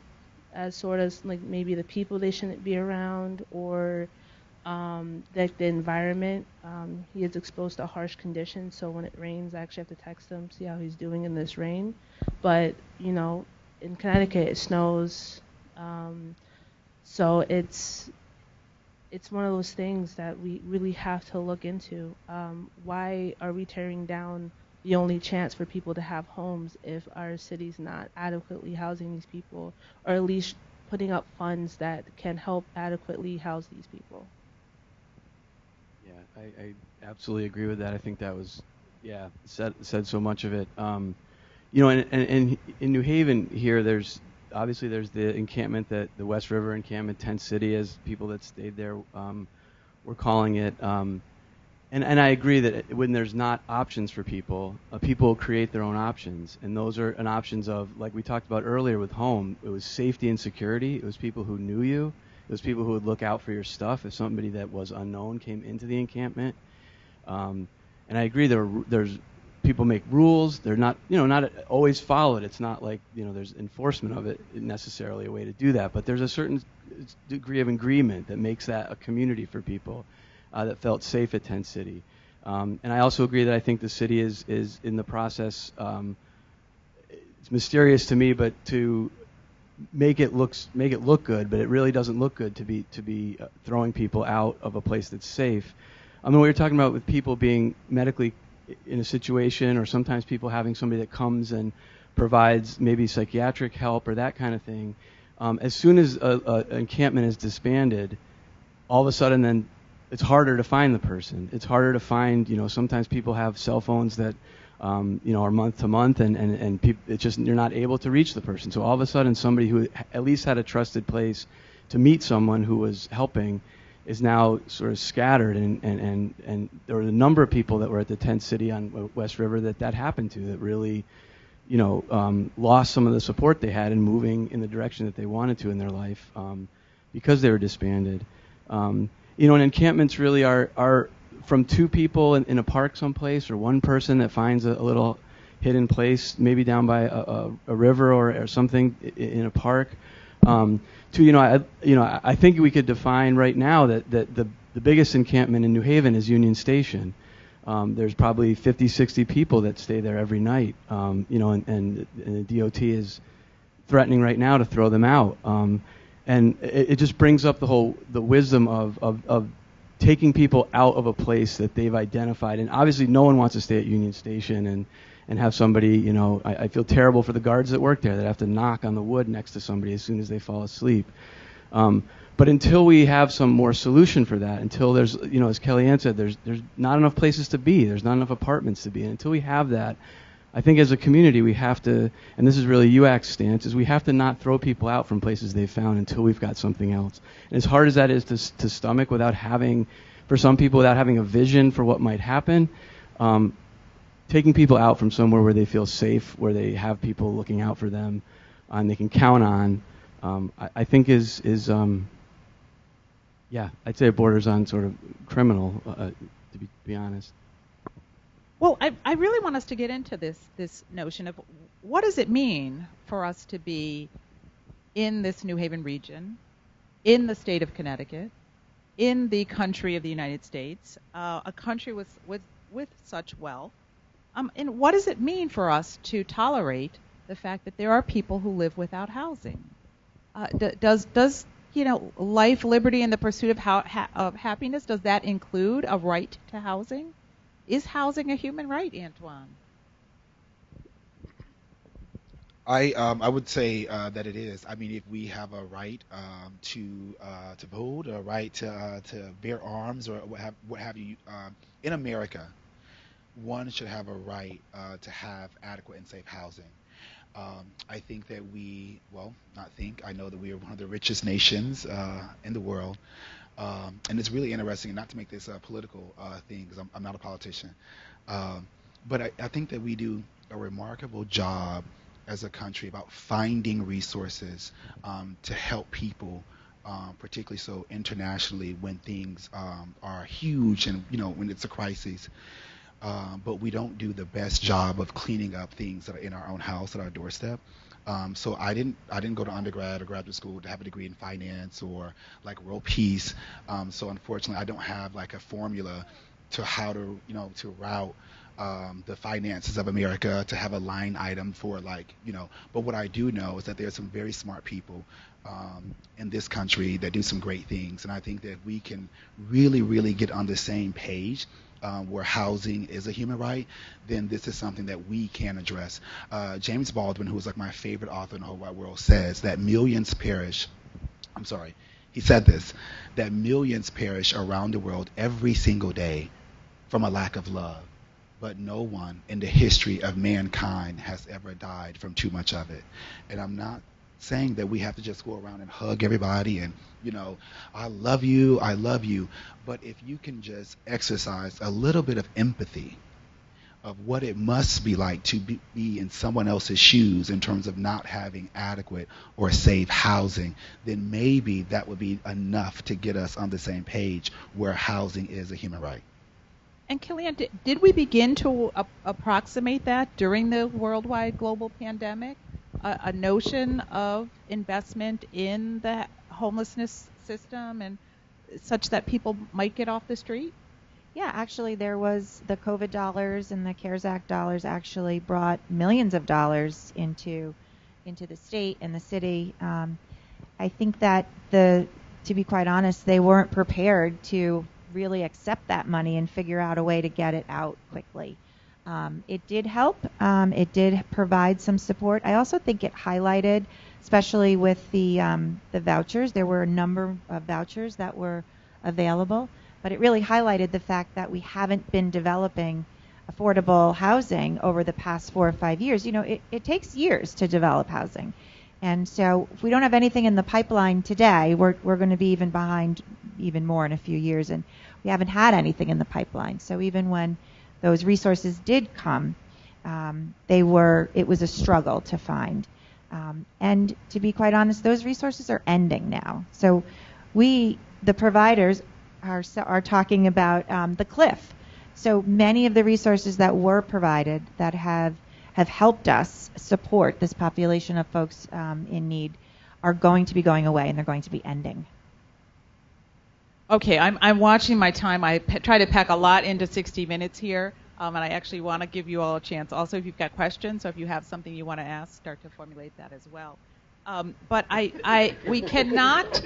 as sort of like maybe the people they shouldn't be around, or like the environment. He is exposed to harsh conditions, so when it rains, I actually have to text him, see how he's doing in this rain. But, you know, in Connecticut, it snows. So it's one of those things that we really have to look into. Why are we tearing down the only chance for people to have homes if our city's not adequately housing these people, or at least putting up funds that can help adequately house these people? Yeah, I absolutely agree with that. I think that was, yeah, said so much of it. You know, and in New Haven here, there's the encampment, that the West River encampment, Tent City, as people that stayed there were calling it. And I agree that when there's not options for people, people create their own options, and those are an options of, like we talked about earlier with home. It was safety and security. It was people who knew you. It was people who would look out for your stuff if somebody that was unknown came into the encampment. And I agree there's people make rules. They're not, not always followed. It's not like, there's enforcement of it necessarily, a way to do that. But there's a certain degree of agreement that makes that a community for people that felt safe at Tent City. And I also agree that I think the city is in the process. It's mysterious to me, but to make it look good, but it really doesn't look good to be throwing people out of a place that's safe. I mean, what you're talking about with people being medically in a situation, or sometimes people having somebody that comes and provides maybe psychiatric help or that kind of thing. As soon as an encampment is disbanded, all of a sudden then it's harder to find the person. It's harder to find, sometimes people have cell phones that are month to month, and it's just, you're not able to reach the person. So all of a sudden somebody who at least had a trusted place to meet someone who was helping is now sort of scattered, and there were a number of people that were at the Tent City on West River that happened to, that really, lost some of the support they had in moving in the direction that they wanted to in their life, because they were disbanded. And encampments really are from two people in a park someplace, or one person that finds a little hidden place, maybe down by a river or something in a park. To I think we could define right now that the biggest encampment in New Haven is Union Station. There's probably 50, 60 people that stay there every night. And the DOT is threatening right now to throw them out. And it just brings up the wisdom of taking people out of a place that they've identified. And obviously no one wants to stay at Union Station and have somebody, I feel terrible for the guards that work there that have to knock on the wood next to somebody as soon as they fall asleep. But until we have some more solution for that, until there's, as Kellyann said, there's not enough places to be, there's not enough apartments to be, and until we have that, I think as a community we have to, and this is really UAC's stance, is we have to not throw people out from places they've found until we've got something else. And as hard as that is to stomach, for some people, without having a vision for what might happen, taking people out from somewhere where they feel safe, where they have people looking out for them, and they can count on, I think is I'd say it borders on sort of criminal, to be honest. Well, I really want us to get into this notion of what does it mean for us to be in this New Haven region, in the state of Connecticut, in the country of the United States, a country with such wealth. And what does it mean for us to tolerate the fact that there are people who live without housing? Does life, liberty, and the pursuit of happiness, does that include a right to housing? Is housing a human right, Antwan? I would say that it is. I mean, if we have a right to vote, a right to bear arms, or what have you, in America, one should have a right to have adequate and safe housing. I think that I know that we are one of the richest nations in the world. And it's really interesting, and not to make this a political thing, because I'm not a politician, but I think that we do a remarkable job as a country about finding resources to help people, particularly so internationally when things are huge and when it's a crisis. But we don't do the best job of cleaning up things that are in our own house at our doorstep. So I didn't go to undergrad or graduate school to have a degree in finance or like world peace. So unfortunately, I don't have like a formula to how to to route the finances of America, to have a line item for But what I do know is that there's some very smart people in this country that do some great things, and I think that we can really, really get on the same page. Where housing is a human right, then this is something that we can address. James Baldwin, who is like my favorite author in the whole wide world, says that millions perish. I'm sorry, he said this, that millions perish around the world every single day from a lack of love, but no one in the history of mankind has ever died from too much of it. And I'm not saying that we have to just go around and hug everybody and I love you, but if you can just exercise a little bit of empathy of what it must be like to be in someone else's shoes in terms of not having adequate or safe housing, then maybe that would be enough to get us on the same page where housing is a human right. And Kellyann, did we begin to approximate that during the worldwide global pandemic? A notion of investment in the homelessness system and such that people might get off the street? Yeah, actually there was the COVID dollars, and the CARES Act dollars actually brought millions of dollars into the state and the city. I think that to be quite honest, they weren't prepared to really accept that money and figure out a way to get it out quickly. It did help. It did provide some support. I also think it highlighted, especially with the vouchers, there were a number of vouchers that were available, but it really highlighted the fact that we haven't been developing affordable housing over the past 4 or 5 years. It takes years to develop housing. And so if we don't have anything in the pipeline today, we're going to be even behind even more in a few years, and we haven't had anything in the pipeline. So even when those resources did come, it was a struggle to find. And to be quite honest, those resources are ending now. So we, the providers, are talking about the cliff. So many of the resources that were provided that have helped us support this population of folks in need are going to be going away, and they're going to be ending. Okay, I'm watching my time. I try to pack a lot into 60 minutes here, and I actually want to give you all a chance. Also, if you've got questions, so if you have something you want to ask, start to formulate that as well. But we cannot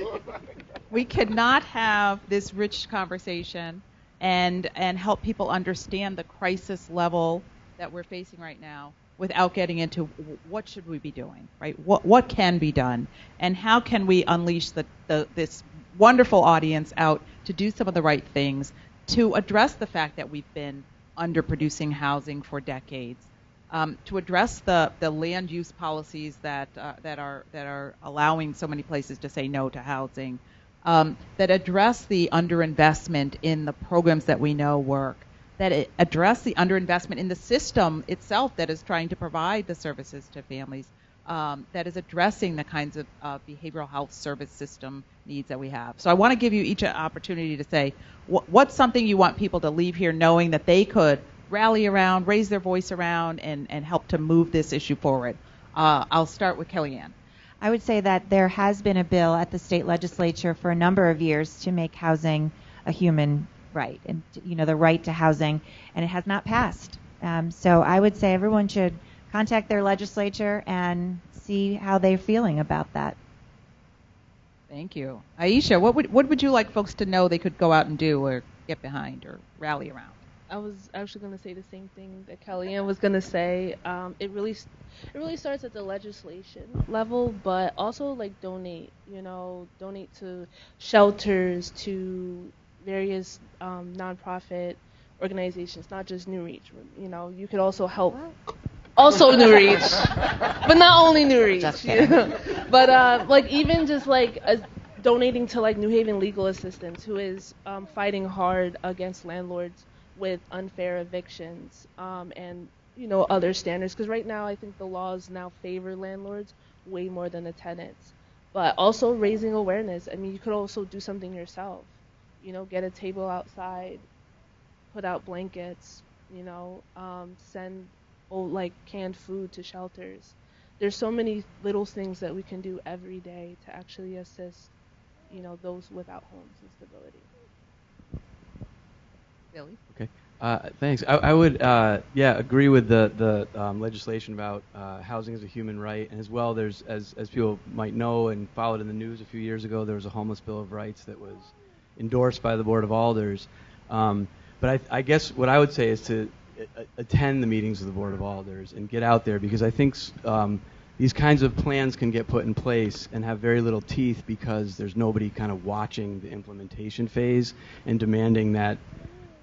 have this rich conversation and help people understand the crisis level that we're facing right now without getting into what should we be doing, right? What can be done, and how can we unleash this wonderful audience out to do some of the right things to address the fact that we've been underproducing housing for decades, to address the land use policies that are allowing so many places to say no to housing, that address the underinvestment in the programs that we know work, that address the underinvestment in the system itself that is trying to provide the services to families, that is addressing the kinds of behavioral health service system needs that we have. So I want to give you each an opportunity to say what's something you want people to leave here knowing that they could rally around, raise their voice around, and help to move this issue forward. I'll start with Kellyann. I would say that there has been a bill at the state legislature for a number of years to make housing a human right, and the right to housing, and it has not passed. So I would say everyone should contact their legislature and see how they're feeling about that. Thank you. Aisha, what would you like folks to know they could go out and do or get behind or rally around? I was actually going to say the same thing that Kellyann was going to say. It really starts at the legislation level, but also donate to shelters, to various nonprofit organizations, not just New Reach. You could also help. Also New Reach, but not only New Reach. But even just donating to New Haven Legal Assistance, who is fighting hard against landlords with unfair evictions, and other standards. Because right now I think the laws now favor landlords way more than the tenants. But also raising awareness. I mean, you could also do something yourself. Get a table outside, put out blankets, send like canned food to shelters. There's so many little things that we can do every day to actually assist, those without homes and stability. Billy? Okay. Thanks. I would, agree with the legislation about housing as a human right, and as well, there's as people might know and followed in the news a few years ago, there was a homeless bill of rights that was endorsed by the Board of Alders. But I guess what I would say is to attend the meetings of the Board of Alders and get out there, because I think these kinds of plans can get put in place and have very little teeth because there's nobody kind of watching the implementation phase and demanding that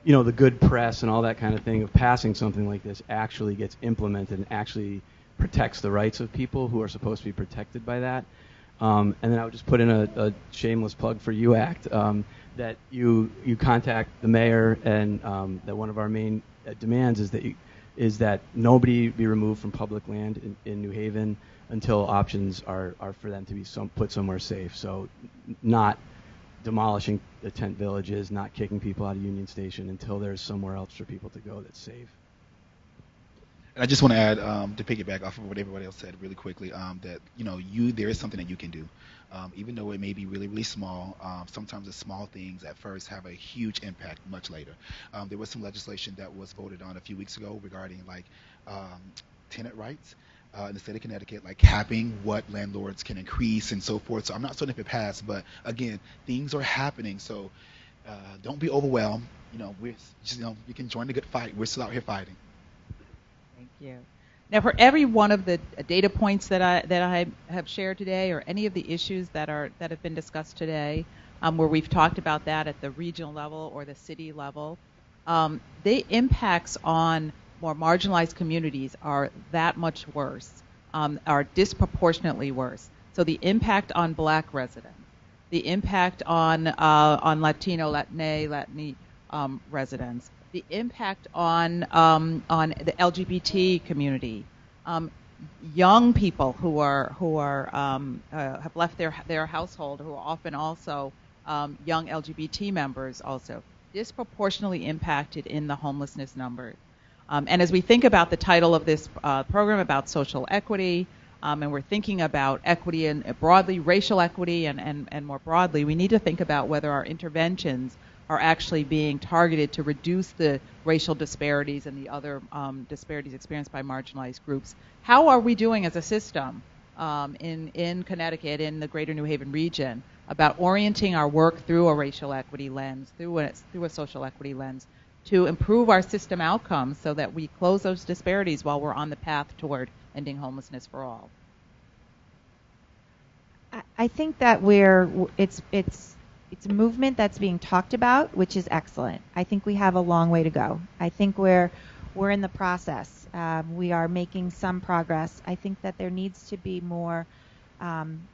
the good press and all that kind of thing of passing something like this actually gets implemented and actually protects the rights of people who are supposed to be protected by that. And then I would just put in a shameless plug for UACT, that you contact the mayor, and that one of our main demands is that nobody be removed from public land in New Haven until options are for them to be put somewhere safe. So not demolishing the tent villages, not kicking people out of Union Station until there's somewhere else for people to go that's safe. And I just want to add, to piggyback off of what everybody else said really quickly, that there is something that you can do. Even though it may be really, really small, sometimes the small things at first have a huge impact much later. There was some legislation that was voted on a few weeks ago regarding tenant rights in the state of Connecticut, like capping what landlords can increase and so forth. So I'm not certain if it passed, but again, things are happening. So don't be overwhelmed. We're just, you can join the good fight. We're still out here fighting. Thank you. Now, for every one of the data points that I have shared today, or any of the issues that have been discussed today, where we've talked about that at the regional level or the city level, the impacts on more marginalized communities are that much worse, are disproportionately worse. So the impact on Black residents, the impact on Latino, Latina residents, the impact on the LGBT community, young people who have left their household, who are often also young LGBT members, also disproportionately impacted in the homelessness numbers. And as we think about the title of this program about social equity, and we're thinking about equity and broadly racial equity and more broadly, we need to think about whether our interventions are actually being targeted to reduce the racial disparities and the other disparities experienced by marginalized groups. How are we doing as a system in Connecticut, in the greater New Haven region, about orienting our work through a racial equity lens, through a social equity lens, to improve our system outcomes so that we close those disparities while we're on the path toward ending homelessness for all? I think that it's a movement that's being talked about, which is excellent. I think we have a long way to go. I think we're in the process. We are making some progress. I think that there needs to be more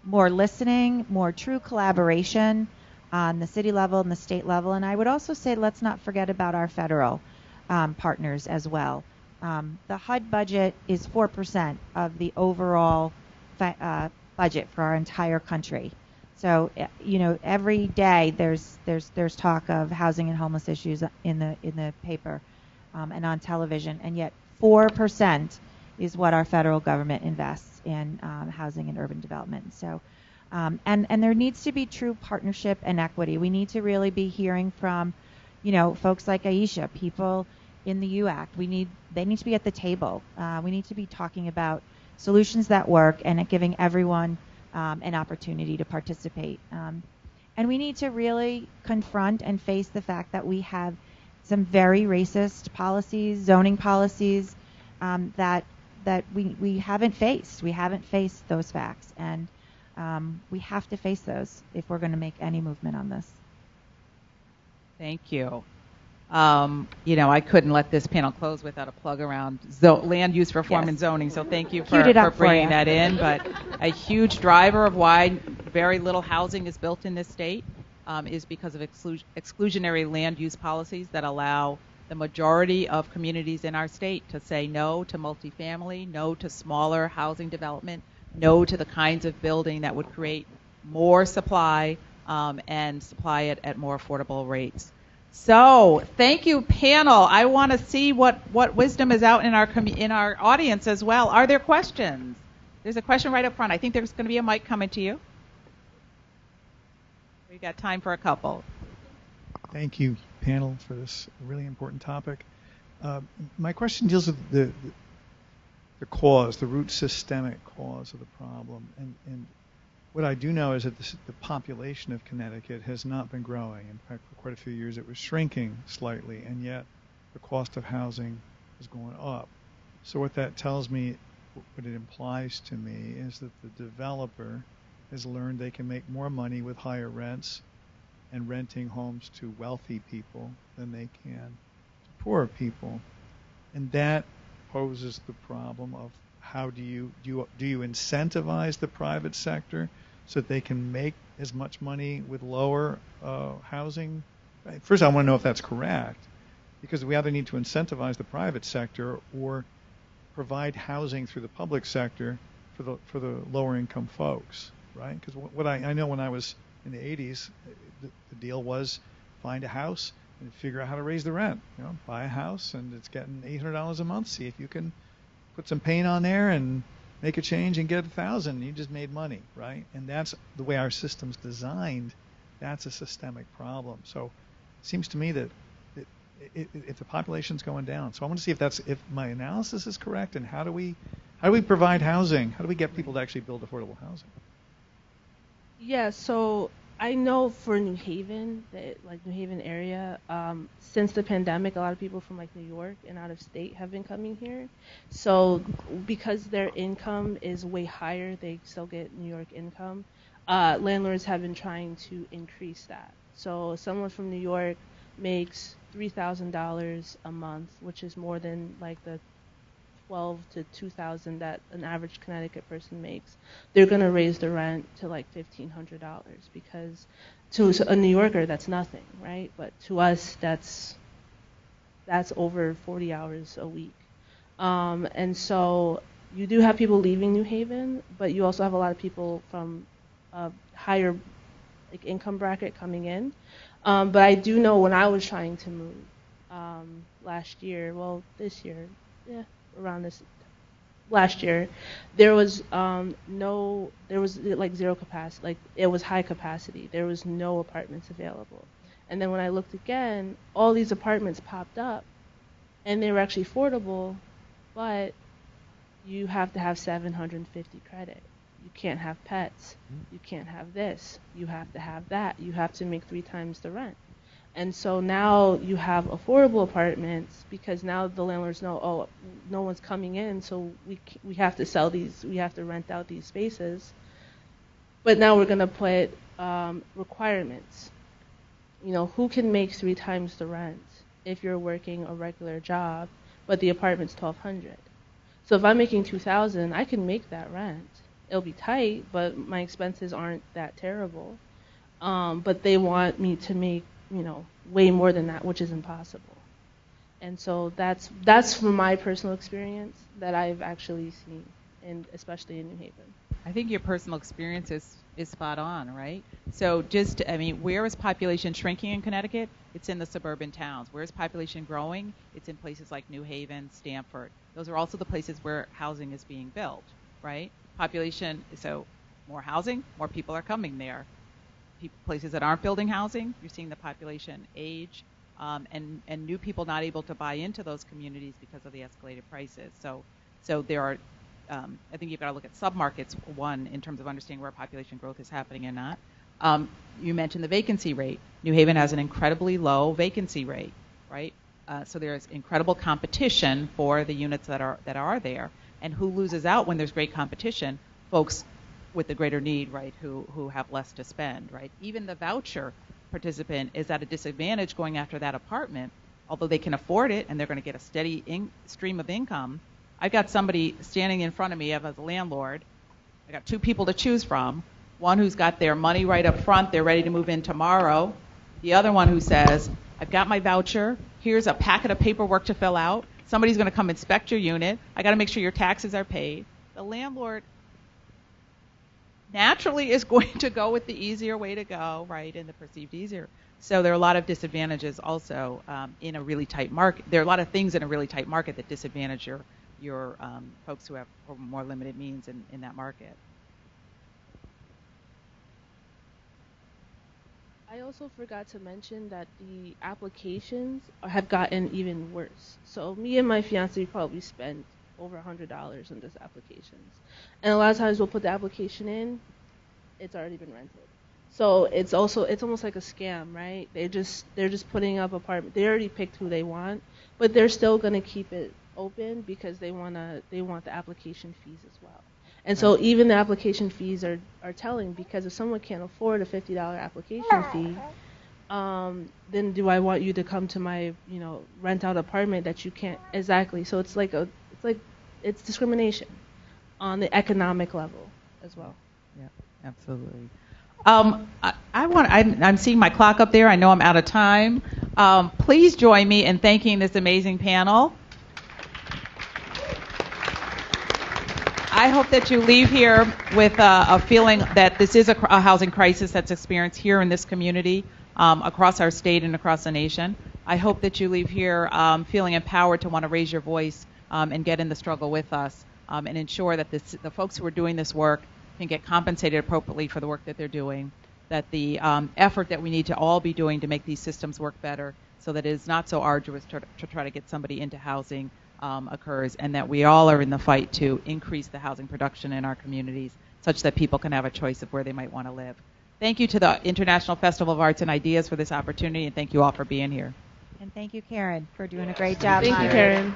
listening, more true collaboration on the city level and the state level. And I would also say let's not forget about our federal partners as well. The HUD budget is 4% of the overall budget for our entire country. So every day there's talk of housing and homeless issues in the paper and on television, and yet 4% is what our federal government invests in housing and urban development. So and there needs to be true partnership and equity. We need to really be hearing from folks like Aisha, people in the UACT. They need to be at the table. We need to be talking about solutions that work and giving everyone an opportunity to participate. And we need to really confront and face the fact that we have some very racist policies, zoning policies, that we haven't faced. We haven't faced those facts, and we have to face those if we're going to make any movement on this. Thank you. I couldn't let this panel close without a plug around land use reform and zoning, so thank you for bringing that in. But a huge driver of why very little housing is built in this state is because of exclusionary land use policies that allow the majority of communities in our state to say no to multifamily, no to smaller housing development, no to the kinds of building that would create more supply and supply it at more affordable rates. So thank you, panel. I want to see what wisdom is out in our audience as well. Are there questions? There's a question right up front. I think there's going to be a mic coming to you. We've got time for a couple. Thank you, panel, for this really important topic. My question deals with the cause, the root systemic cause of the problem. And what I do know is that the population of Connecticut has not been growing. In fact, for quite a few years it was shrinking slightly, and yet the cost of housing is going up. So what that tells me, what it implies to me, is that the developer has learned they can make more money with higher rents and renting homes to wealthy people than they can to poorer people. And that poses the problem of how do you incentivize the private sector so that they can make as much money with lower housing? First, I want to know if that's correct, because we either need to incentivize the private sector or provide housing through the public sector for the lower income folks, right? Because what I know when I was in the 80s, the deal was find a house and figure out how to raise the rent. Buy a house and it's getting $800 a month. See if you can put some paint on there and make a change and get $1,000. You just made money, right? And that's the way our system's designed. That's a systemic problem. So it seems to me that if the population's going down, so I want to see if my analysis is correct, and how do we provide housing? How do we get people to actually build affordable housing? Yeah, so I know for New Haven, New Haven area, since the pandemic, a lot of people from New York and out of state have been coming here. So because their income is way higher, they still get New York income. Landlords have been trying to increase that. So someone from New York makes $3,000 a month, which is more than the $12,000 to $2,000 that an average Connecticut person makes. They're going to raise the rent to $1,500 because to a New Yorker that's nothing, right? But to us that's over 40 hours a week. And so you do have people leaving New Haven, but you also have a lot of people from a higher income bracket coming in. But I do know when I was trying to move this year, last year, there was zero capacity. It was high capacity. There was no apartments available. And then when I looked again, all these apartments popped up, and they were actually affordable, but you have to have 750 credit. You can't have pets. You can't have this. You have to have that. You have to make 3 times the rent. And so now you have affordable apartments because now the landlords know, no one's coming in, so we have to sell these, we have to rent out these spaces. But now we're going to put requirements. Who can make 3 times the rent if you're working a regular job, but the apartment's $1,200? So if I'm making $2,000, I can make that rent. It'll be tight, but my expenses aren't that terrible. But they want me to make way more than that, which is impossible. And so that's from my personal experience that I've actually seen, and especially in New Haven. I think your personal experience is spot on, right? So where is population shrinking in Connecticut? It's in the suburban towns. Where is population growing? It's in places like New Haven, Stamford. Those are also the places where housing is being built, right? Population, so more housing, more people are coming there. Places that aren't building housing, you're seeing the population age, and new people not able to buy into those communities because of the escalated prices. So there are, I think you've got to look at submarkets, one, in terms of understanding where population growth is happening and not. You mentioned the vacancy rate. New Haven has an incredibly low vacancy rate, right? So there's incredible competition for the units that are there. And who loses out when there's great competition? Folks with the greater need, right, who have less to spend, right? Even the voucher participant is at a disadvantage going after that apartment, although they can afford it and they're going to get a steady stream of income. I've got somebody standing in front of me as a landlord. I got 2 people to choose from. One who's got their money right up front, they're ready to move in tomorrow. The other one who says, I've got my voucher, Here's a packet of paperwork to fill out. Somebody's going to come inspect your unit. I got to make sure your taxes are paid. The landlord naturally is going to go with the easier way to go, right, and the perceived easier. So there are a lot of disadvantages also in a really tight market. There are a lot of things in a really tight market that disadvantage your folks who have more limited means in that market. I also forgot to mention that the applications have gotten even worse. So me and my fiance probably spent over $100 on this applications. And a lot of times we'll put the application in, it's already been rented. So it's almost like a scam, right? They're just putting up apartment. They already picked who they want, but they're still going to keep it open because they want the application fees as well. And so even the application fees are telling, because if someone can't afford a $50 application fee, then do I want you to come to my, rent out apartment that you can't? Exactly. So it's discrimination on the economic level as well. Yeah, absolutely. I'm seeing my clock up there. I know I'm out of time. Please join me in thanking this amazing panel. I hope that you leave here with a feeling that this is a housing crisis that's experienced here in this community, across our state and across the nation. I hope that you leave here feeling empowered to want to raise your voice and get in the struggle with us and ensure that the folks who are doing this work can get compensated appropriately for the work that they're doing, that the effort that we need to all be doing to make these systems work better so that it is not so arduous to try to get somebody into housing occurs, and that we all are in the fight to increase the housing production in our communities such that people can have a choice of where they might want to live. Thank you to the International Festival of Arts and Ideas for this opportunity, and thank you all for being here. And thank you, Karen, for doing a great job. Thank you, Karen.